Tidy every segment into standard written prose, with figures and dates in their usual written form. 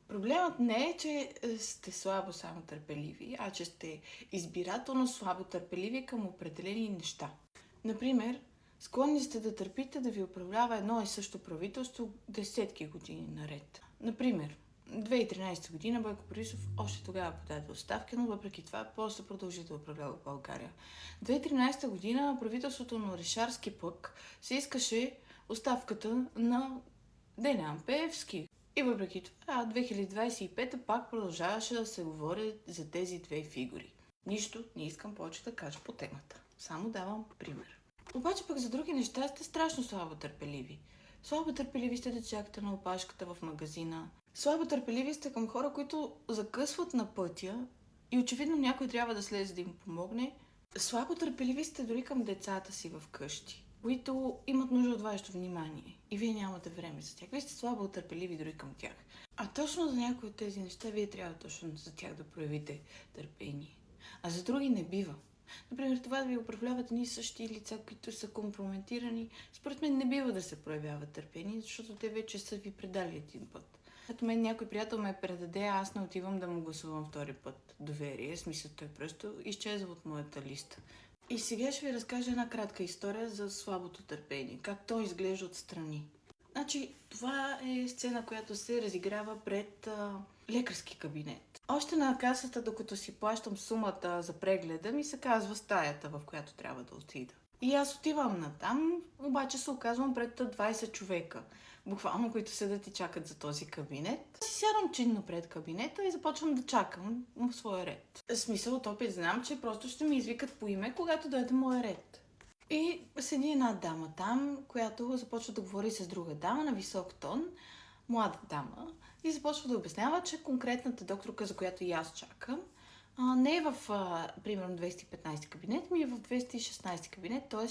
Проблемът не е, че сте слабо само търпеливи, а че сте избирателно слабо търпеливи към определени неща. Например, склонни сте да търпите да ви управлява едно и също правителство десетки години наред. Например, 2013 година Бойко Борисов още тогава подаде оставка, но въпреки това после продължи да управлява България. 2013 година правителството на Орешарски пък се искаше оставката на Делян Пеевски. И въпреки това, 2025 пак продължаваше да се говори за тези две фигури. Нищо не искам повече да кажа по темата. Само давам пример. Обаче пък за други неща сте страшно слабо търпеливи. Слабо търпеливи сте да чакате на опашката в магазина. Слабо търпеливи сте към хора, които закъсват на пътя и очевидно някой трябва да слезе да им помогне. Слабо търпеливи сте дори към децата си в къщи, които имат нужда от вашето внимание и вие нямате време за тях. Вие сте слабо търпеливи дори към тях. А точно за някои от тези неща вие трябва точно за тях да проявите търпение. А за други не бива. Например, това да ви управляват едни същи лица, които са компрометирани, според мен не бива да се проявява търпение, защото те вече са ви предали един път. Като мен някой приятел ме предаде, аз не отивам да му гласувам втори път доверие. В смисъл, той просто изчезва от моята листа. И сега ще ви разкажа една кратка история за слабото търпение, как то изглежда отстрани. Значи, това е сцена, която се разиграва пред лекарски кабинет. Още на касата, докато си плащам сумата за прегледа, ми се казва стаята, в която трябва да отида. И аз отивам натам, обаче се оказвам пред 20 човека, буквално, които седат и чакат за този кабинет. Си сядам чинно пред кабинета и започвам да чакам в своя ред. В смисъл от опит знам, че просто ще ми извикат по име, когато дойде моя ред. И седи една дама там, която започва да говори с друга дама на висок тон, млада дама, и започва да обяснява, че конкретната докторка, за която и аз чакам, не е в, примерно, 215 кабинет, ми е в 216 кабинет, т.е.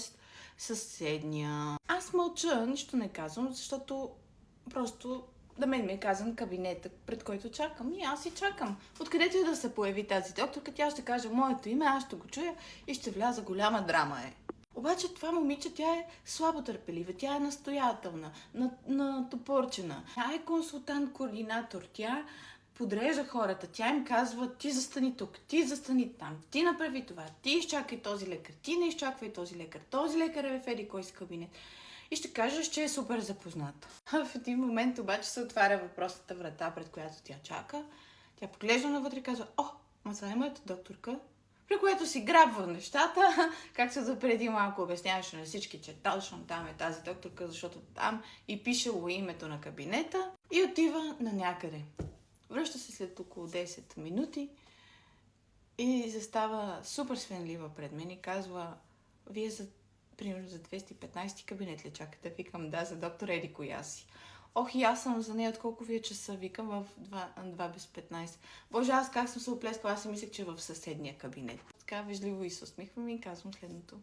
съседния. Аз мълча, нищо не казвам, защото просто на мен ми е казан кабинета, пред който чакам, и аз и чакам. Откъдето и да се появи тази докторка, тя ще каже моето име, аз ще го чуя и ще вляза, голяма драма е. Обаче това момиче, тя е слабо търпелива, тя е настоятелна, натопорчена. Тя е консултант, координатор, тя подрежда хората, тя им казва ти застани тук, ти застани там, ти направи това, ти изчакай този лекар, ти не изчаквай този лекар е в еди кой си кабинет. И ще кажеш, че е супер запозната. В един момент обаче се отваря въпросната врата, пред която тя чака. Тя поглежда навътре и казва, ма това е моята докторка. При което си грабва нещата, както за преди малко обясняваше на всички, че точно там е тази докторка, защото там и пишело името на кабинета и отива на някъде. Връща се след около 10 минути и застава супер свенлива пред мен и казва, вие примерно за 215 кабинет ли чакате? Викам, да, за доктор Еди коя си. И аз съм за нея, от колко ви е часа, викам в 2 без 15. Боже, аз как съм се оплескала, аз си мислех, че е в съседния кабинет. Така вежливо и се усмихвам и казвам следното.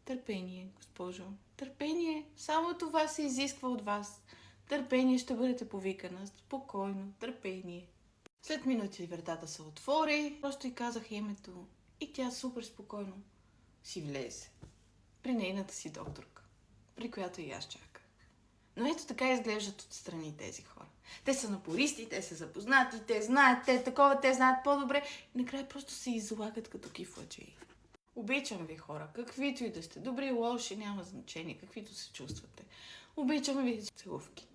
Търпение, госпожо. Търпение. Само това се изисква от вас. Търпение, ще бъдете повикана. Спокойно. Търпение. След минути вратата се отвори. Просто й казах името. И тя супер спокойно си влезе. При нейната си докторка. При която и аз чаках. Но ето така изглеждат отстрани тези хора. Те са напористи, те са запознати, те знаят, те знаят по-добре. И накрая просто се излагат като кифладжии. Обичам ви, хора, каквито и да сте. Добри, лоши, няма значение, каквито се чувствате. Обичам ви, целувки.